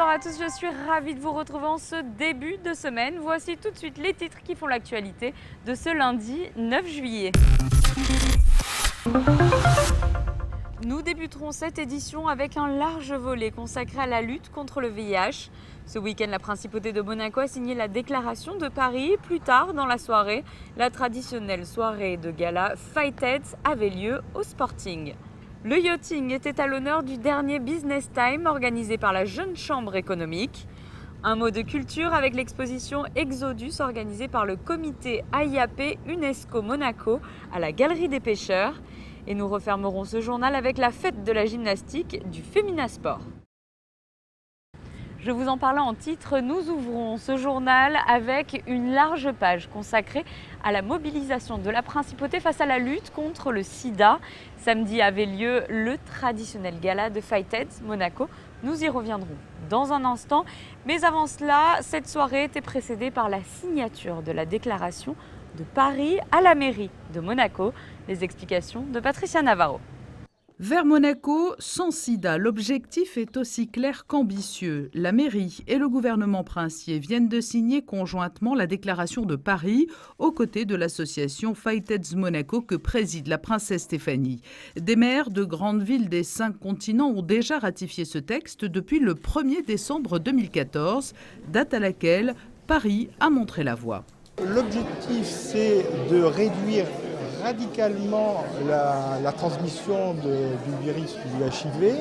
Bonsoir à tous, je suis ravie de vous retrouver en ce début de semaine. Voici tout de suite les titres qui font l'actualité de ce lundi 9 juillet. Nous débuterons cette édition avec un large volet consacré à la lutte contre le VIH. Ce week-end, la principauté de Monaco a signé la déclaration de Paris. Plus tard dans la soirée, la traditionnelle soirée de gala Fight Heads avait lieu au Sporting. Le yachting était à l'honneur du dernier Business Time organisé par la Jeune Chambre économique. Un mot de culture avec l'exposition Exodus organisée par le comité AIAP UNESCO Monaco à la Galerie des Pêcheurs. Et nous refermerons ce journal avec la fête de la gymnastique du Féminasport. Je vous en parlais en titre, nous ouvrons ce journal avec une large page consacrée à la mobilisation de la principauté face à la lutte contre le sida. Samedi avait lieu le traditionnel gala de Fight Heads Monaco. Nous y reviendrons dans un instant. Mais avant cela, cette soirée était précédée par la signature de la déclaration de Paris à la mairie de Monaco. Les explications de Patricia Navarro. Vers Monaco, sans sida, l'objectif est aussi clair qu'ambitieux. La mairie et le gouvernement princier viennent de signer conjointement la déclaration de Paris aux côtés de l'association Fight Heads Monaco que préside la princesse Stéphanie. Des maires de grandes villes des 5 continents ont déjà ratifié ce texte depuis le 1er décembre 2014, date à laquelle Paris a montré la voie. L'objectif, c'est de réduire radicalement la transmission du virus du HIV,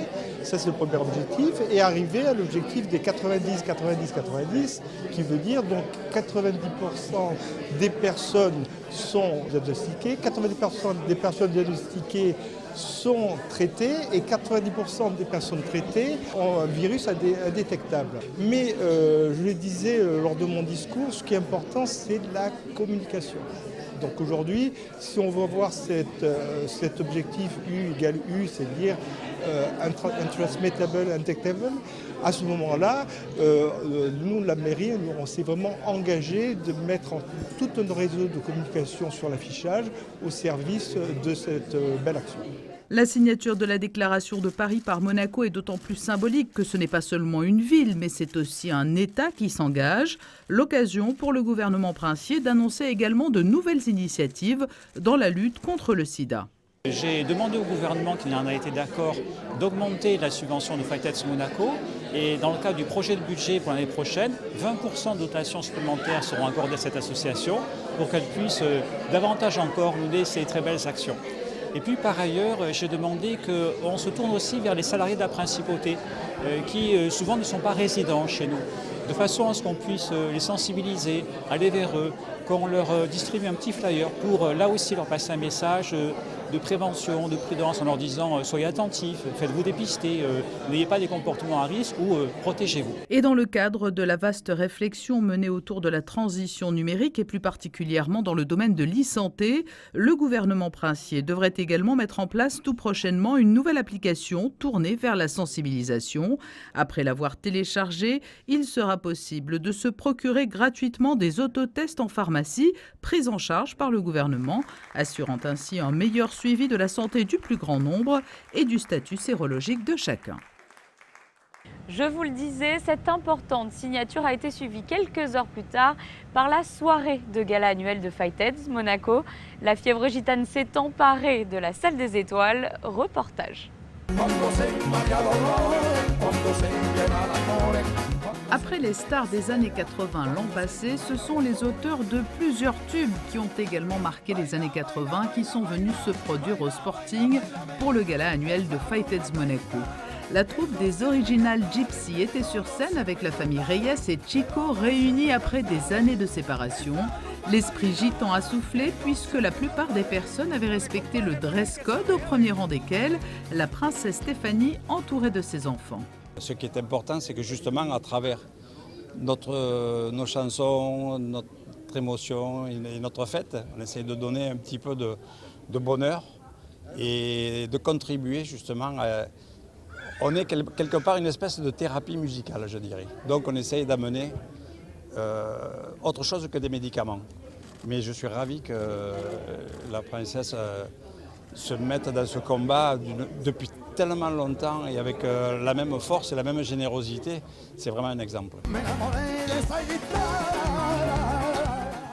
ça c'est le premier objectif, et arriver à l'objectif des 90-90-90, qui veut dire donc 90% des personnes sont diagnostiquées, 90% des personnes diagnostiquées sont traitées et 90% des personnes traitées ont un virus indétectable. Mais je le disais lors de mon discours, ce qui est important, c'est la communication. Donc aujourd'hui, si on veut voir cet objectif U égale U, c'est-à-dire intransmittable, undetectable, à ce moment-là, nous, la mairie, on s'est vraiment engagé de mettre tout un réseau de communication sur l'affichage au service de cette belle action. La signature de la déclaration de Paris par Monaco est d'autant plus symbolique que ce n'est pas seulement une ville, mais c'est aussi un État qui s'engage. L'occasion pour le gouvernement princier d'annoncer également de nouvelles initiatives dans la lutte contre le sida. J'ai demandé au gouvernement, qu'il en a été d'accord, d'augmenter la subvention de Fight Heads Monaco. Et dans le cadre du projet de budget pour l'année prochaine, 20% de dotations supplémentaires seront accordées à cette association pour qu'elle puisse davantage encore mener ces très belles actions. Et puis par ailleurs, j'ai demandé qu'on se tourne aussi vers les salariés de la principauté qui souvent ne sont pas résidents chez nous, de façon à ce qu'on puisse les sensibiliser, aller vers eux, qu'on leur distribue un petit flyer pour là aussi leur passer un message de prévention, de prudence, en leur disant soyez attentifs, faites-vous dépister, n'ayez pas des comportements à risque ou protégez-vous. Et dans le cadre de la vaste réflexion menée autour de la transition numérique et plus particulièrement dans le domaine de l'e-santé, le gouvernement princier devrait également mettre en place tout prochainement une nouvelle application tournée vers la sensibilisation. Après l'avoir téléchargée, il sera possible de se procurer gratuitement des autotests en pharmacie pris en charge par le gouvernement, assurant ainsi un meilleur suivi de la santé du plus grand nombre et du statut sérologique de chacun. Je vous le disais, cette importante signature a été suivie quelques heures plus tard par la soirée de gala annuelle de Fight Heads Monaco. La fièvre gitane s'est emparée de la salle des étoiles. Reportage. Après les stars des années 80 l'an passé, ce sont les auteurs de plusieurs tubes qui ont également marqué les années 80 qui sont venus se produire au Sporting pour le gala annuel de Fight Heads Monaco. La troupe des Original Gypsy était sur scène avec la famille Reyes et Chico réunis après des années de séparation. L'esprit gitan a soufflé puisque la plupart des personnes avaient respecté le dress code, au premier rang desquels la princesse Stéphanie entourée de ses enfants. Ce qui est important, c'est que justement à travers nos chansons, notre émotion et notre fête, on essaie de donner un petit peu de bonheur et de contribuer justement à... On est quelque part une espèce de thérapie musicale, je dirais. Donc on essaye d'amener autre chose que des médicaments. Mais je suis ravi que la princesse se mette dans ce combat depuis tellement longtemps et avec la même force et la même générosité. C'est vraiment un exemple.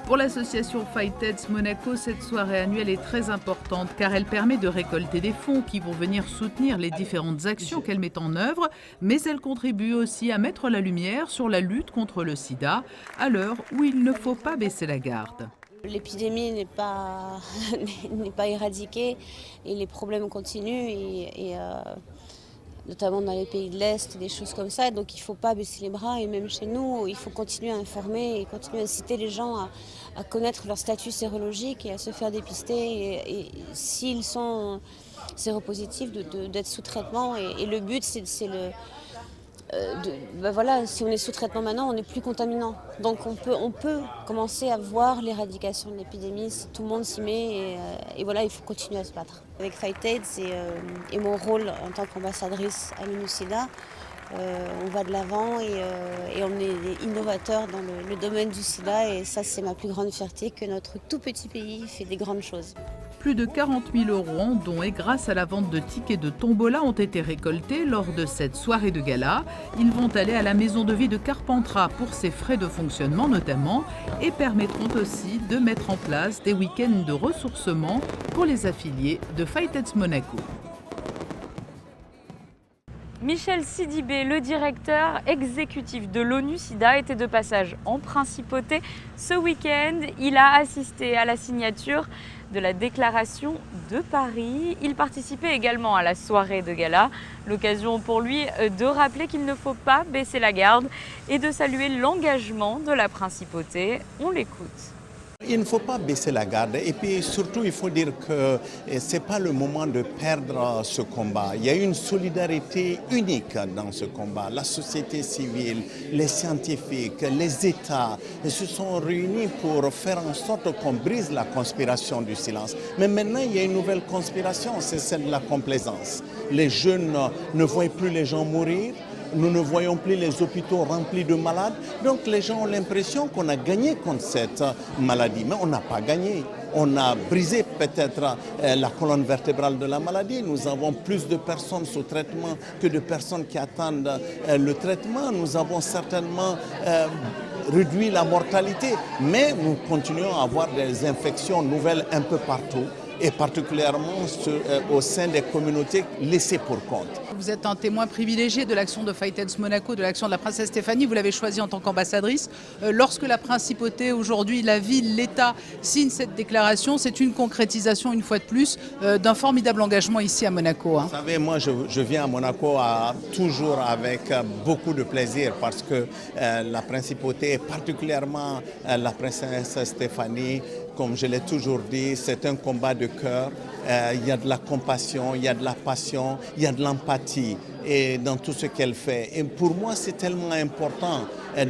Pour l'association Fightheads Monaco, cette soirée annuelle est très importante car elle permet de récolter des fonds qui vont venir soutenir les différentes actions qu'elle met en œuvre, mais elle contribue aussi à mettre la lumière sur la lutte contre le sida à l'heure où il ne faut pas baisser la garde. L'épidémie n'est pas éradiquée et les problèmes continuent, notamment dans les pays de l'Est, des choses comme ça. Donc il ne faut pas baisser les bras et même chez nous, il faut continuer à informer et continuer à inciter les gens à connaître leur statut sérologique et à se faire dépister. Et s'ils sont séropositifs, d'être sous traitement. Et le but, c'est voilà, si on est sous traitement maintenant, on n'est plus contaminant. Donc on peut commencer à voir l'éradication de l'épidémie si tout le monde s'y met. Et voilà, il faut continuer à se battre. Avec Fightheads et mon rôle en tant qu'ambassadrice à l'ONU-SIDA, on va de l'avant et on est innovateur dans le domaine du sida. Et ça, c'est ma plus grande fierté, que notre tout petit pays fait des grandes choses. Plus de 40 000 € en dons et grâce à la vente de tickets de tombola ont été récoltés lors de cette soirée de gala. Ils vont aller à la maison de vie de Carpentras pour ses frais de fonctionnement notamment et permettront aussi de mettre en place des week-ends de ressourcement pour les affiliés de Fightheads Monaco. Michel Sidibé, le directeur exécutif de l'ONU-SIDA, était de passage en Principauté ce week-end. Il a assisté à la signature de la déclaration de Paris. Il participait également à la soirée de gala, l'occasion pour lui de rappeler qu'il ne faut pas baisser la garde et de saluer l'engagement de la Principauté. On l'écoute. Il ne faut pas baisser la garde et puis surtout il faut dire que ce n'est pas le moment de perdre ce combat. Il y a une solidarité unique dans ce combat. La société civile, les scientifiques, les États se sont réunis pour faire en sorte qu'on brise la conspiration du silence. Mais maintenant il y a une nouvelle conspiration, c'est celle de la complaisance. Les jeunes ne voient plus les gens mourir. Nous ne voyons plus les hôpitaux remplis de malades. Donc les gens ont l'impression qu'on a gagné contre cette maladie. Mais on n'a pas gagné. On a brisé peut-être la colonne vertébrale de la maladie. Nous avons plus de personnes sous traitement que de personnes qui attendent le traitement. Nous avons certainement réduit la mortalité. Mais nous continuons à avoir des infections nouvelles un peu partout, et particulièrement au sein des communautés laissées pour compte. Vous êtes un témoin privilégié de l'action de Fightheads Monaco, de l'action de la princesse Stéphanie. Vous l'avez choisie en tant qu'ambassadrice. Lorsque la principauté, aujourd'hui la ville, l'État signe cette déclaration, c'est une concrétisation une fois de plus d'un formidable engagement ici à Monaco. Vous savez, moi je viens à Monaco toujours avec beaucoup de plaisir parce que la principauté, particulièrement la princesse Stéphanie, comme je l'ai toujours dit, c'est un combat de cœur. Il y a de la compassion, il y a de la passion, il y a de l'empathie et dans tout ce qu'elle fait. Et pour moi, c'est tellement important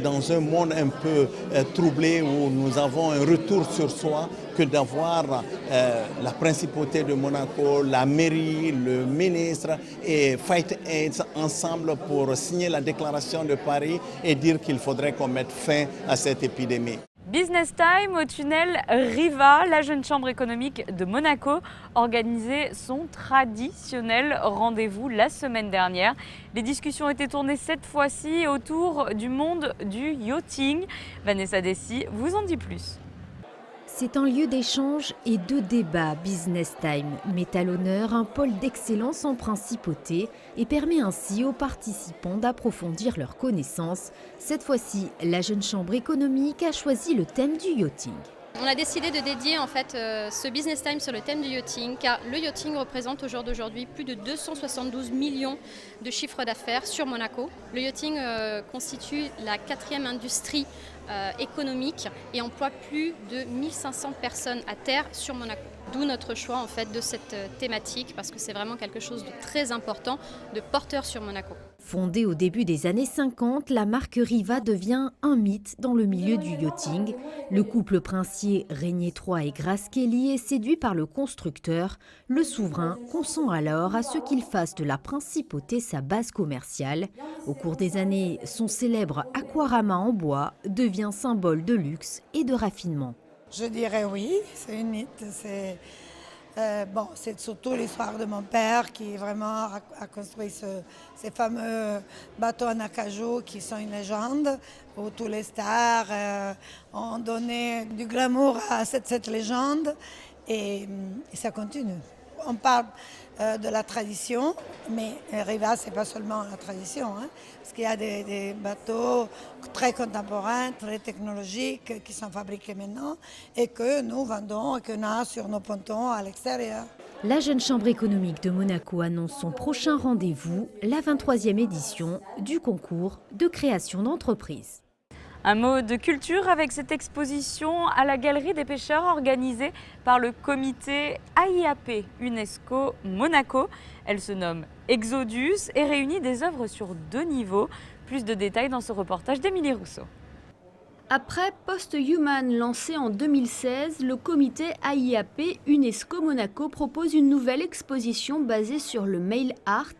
dans un monde un peu troublé où nous avons un retour sur soi que d'avoir la principauté de Monaco, la mairie, le ministre et Fightheads ensemble pour signer la déclaration de Paris et dire qu'il faudrait qu'on mette fin à cette épidémie. Business Time au tunnel Riva, la jeune chambre économique de Monaco organisait son traditionnel rendez-vous la semaine dernière. Les discussions étaient tournées cette fois-ci autour du monde du yachting. Vanessa Dessy vous en dit plus. C'est un lieu d'échange et de débat. Business Time met à l'honneur un pôle d'excellence en principauté et permet ainsi aux participants d'approfondir leurs connaissances. Cette fois-ci, la jeune chambre économique a choisi le thème du yachting. On a décidé de dédier en fait ce Business Time sur le thème du yachting, car le yachting représente au jour d'aujourd'hui plus de 272 millions de chiffres d'affaires sur Monaco. Le yachting constitue la 4e industrie économique et emploie plus de 1500 personnes à terre sur Monaco. D'où notre choix en fait de cette thématique, parce que c'est vraiment quelque chose de très important, de porteur sur Monaco. Fondée au début des années 50, la marque Riva devient un mythe dans le milieu du yachting. Le couple princier Régnier III et Grace Kelly est séduit par le constructeur. Le souverain consent alors à ce qu'il fasse de la principauté sa base commerciale. Au cours des années, son célèbre aquarama en bois devient symbole de luxe et de raffinement. Je dirais oui, c'est une mythe. C'est surtout l'histoire de mon père qui vraiment a construit ces fameux bateaux en acajou qui sont une légende, où tous les stars ont donné du glamour à cette légende et ça continue. On parle de la tradition, mais Riva, ce n'est pas seulement la tradition, parce qu'il y a des bateaux très contemporains, très technologiques qui sont fabriqués maintenant et que nous vendons et qu'on a sur nos pontons à l'extérieur. La Jeune Chambre économique de Monaco annonce son prochain rendez-vous, la 23e édition du concours de création d'entreprise. Un mot de culture avec cette exposition à la Galerie des Pêcheurs organisée par le comité AIAP UNESCO Monaco. Elle se nomme Exodus et réunit des œuvres sur 2 niveaux. Plus de détails dans ce reportage d'Émilie Rousseau. Après Post-Human lancé en 2016, le comité AIAP UNESCO Monaco propose une nouvelle exposition basée sur le mail art.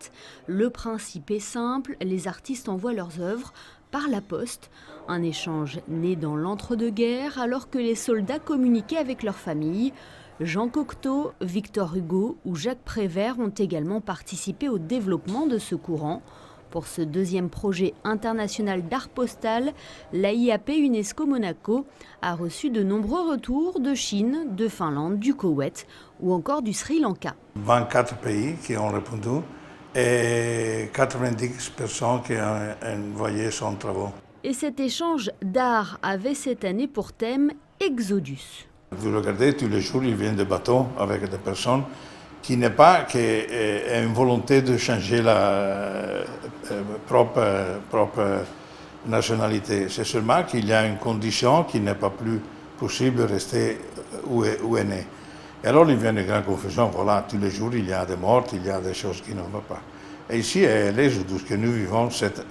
Le principe est simple, les artistes envoient leurs œuvres par la poste. Un échange né dans l'entre-deux-guerres alors que les soldats communiquaient avec leurs familles. Jean Cocteau, Victor Hugo ou Jacques Prévert ont également participé au développement de ce courant. Pour ce 2e projet international d'art postal, l'AIAP UNESCO Monaco a reçu de nombreux retours de Chine, de Finlande, du Koweït ou encore du Sri Lanka. 24 pays qui ont répondu et 90 personnes qui ont envoyé son travail. Et cet échange d'art avait cette année pour thème Exodus. Vous regardez, tous les jours, ils viennent de bateaux avec des personnes qui n'est pas une volonté de changer la propre nationalité. C'est seulement qu'il y a une condition qui n'est pas plus possible de rester où est né. Et alors il vient de grandes confusions. Voilà, tous les jours il y a des morts, il y a des choses qui ne vont pas. Et ici, les Exodus que nous vivons, cette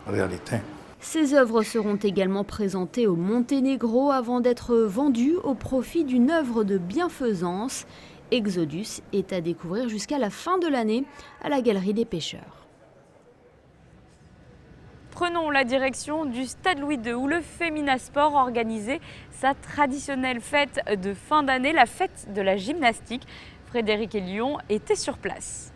réalité. Ces œuvres seront également présentées au Monténégro avant d'être vendues au profit d'une œuvre de bienfaisance. Exodus est à découvrir jusqu'à la fin de l'année à la Galerie des Pêcheurs. Prenons la direction du Stade Louis II où le Féminasport organisait sa traditionnelle fête de fin d'année, la fête de la gymnastique. Frédéric Elion était sur place.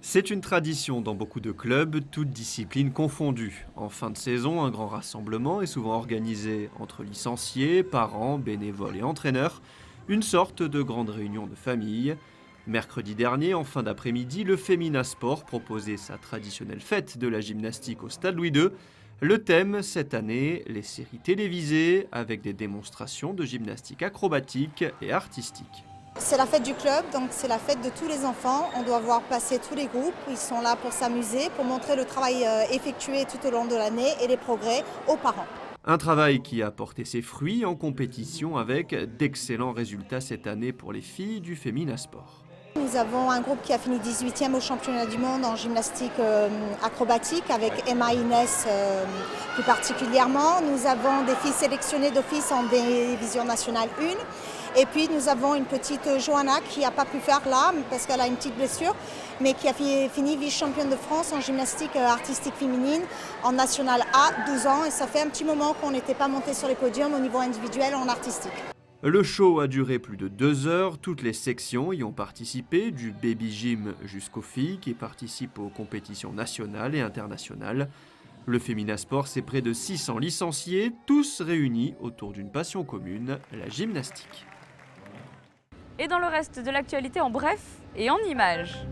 C'est une tradition dans beaucoup de clubs, toutes disciplines confondues. En fin de saison, un grand rassemblement est souvent organisé entre licenciés, parents, bénévoles et entraîneurs, une sorte de grande réunion de famille. Mercredi dernier, en fin d'après-midi, le Féminasport proposait sa traditionnelle fête de la gymnastique au Stade Louis II. Le thème, cette année, les séries télévisées avec des démonstrations de gymnastique acrobatique et artistique. C'est la fête du club, donc c'est la fête de tous les enfants. On doit voir passer tous les groupes, ils sont là pour s'amuser, pour montrer le travail effectué tout au long de l'année et les progrès aux parents. Un travail qui a porté ses fruits en compétition avec d'excellents résultats cette année pour les filles du Féminasport. Nous avons un groupe qui a fini 18e au championnat du monde en gymnastique acrobatique avec Emma Inès plus particulièrement. Nous avons des filles sélectionnées d'office en division nationale 1. Et puis nous avons une petite Johanna qui n'a pas pu faire là parce qu'elle a une petite blessure, mais qui a fini vice-championne de France en gymnastique artistique féminine en national A, 12 ans. Et ça fait un petit moment qu'on n'était pas monté sur les podiums au niveau individuel en artistique. Le show a duré plus de 2 heures, toutes les sections y ont participé, du baby gym jusqu'aux filles qui participent aux compétitions nationales et internationales. Le Féminasport, c'est près de 600 licenciés, tous réunis autour d'une passion commune, la gymnastique. Et dans le reste de l'actualité en bref et en images.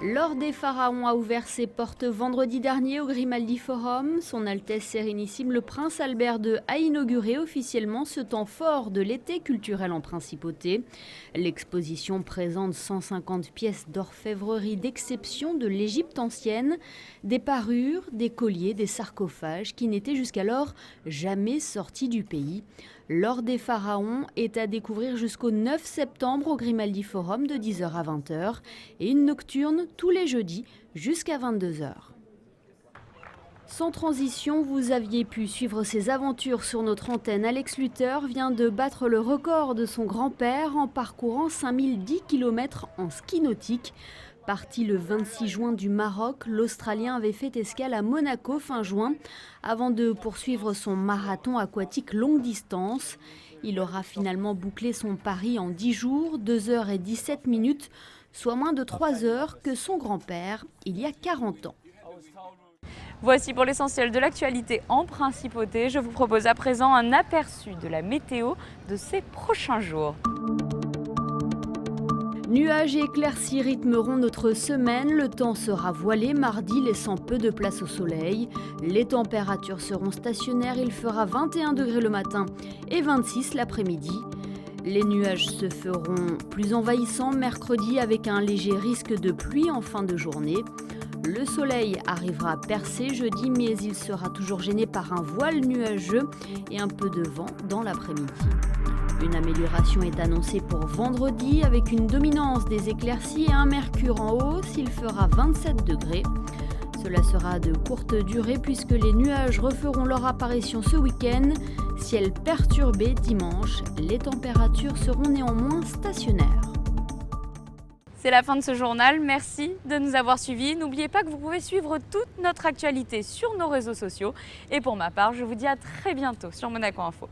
L'Ordre des Pharaons a ouvert ses portes vendredi dernier au Grimaldi Forum. Son Altesse Sérénissime le Prince Albert II a inauguré officiellement ce temps fort de l'été culturel en Principauté. L'exposition présente 150 pièces d'orfèvrerie d'exception de l'Égypte ancienne, des parures, des colliers, des sarcophages qui n'étaient jusqu'alors jamais sortis du pays. L'Ordre des Pharaons est à découvrir jusqu'au 9 septembre au Grimaldi Forum de 10h à 20h et une nocturne tous les jeudis jusqu'à 22h. Sans transition, vous aviez pu suivre ses aventures sur notre antenne. Alex Luther vient de battre le record de son grand-père en parcourant 5010 km en ski nautique. Parti le 26 juin du Maroc, l'Australien avait fait escale à Monaco fin juin avant de poursuivre son marathon aquatique longue distance. Il aura finalement bouclé son pari en 10 jours, 2h17, soit moins de 3 heures que son grand-père il y a 40 ans. Voici pour l'essentiel de l'actualité en principauté. Je vous propose à présent un aperçu de la météo de ces prochains jours. Nuages et éclaircies rythmeront notre semaine. Le temps sera voilé mardi, laissant peu de place au soleil. Les températures seront stationnaires. Il fera 21 degrés le matin et 26 l'après-midi. Les nuages se feront plus envahissants mercredi avec un léger risque de pluie en fin de journée. Le soleil arrivera à percer jeudi, mais il sera toujours gêné par un voile nuageux et un peu de vent dans l'après-midi. Une amélioration est annoncée pour vendredi avec une dominance des éclaircies et un mercure en hausse. Il fera 27 degrés. Cela sera de courte durée puisque les nuages referont leur apparition ce week-end. Ciel perturbé dimanche, les températures seront néanmoins stationnaires. C'est la fin de ce journal. Merci de nous avoir suivis. N'oubliez pas que vous pouvez suivre toute notre actualité sur nos réseaux sociaux. Et pour ma part, je vous dis à très bientôt sur Monaco Info.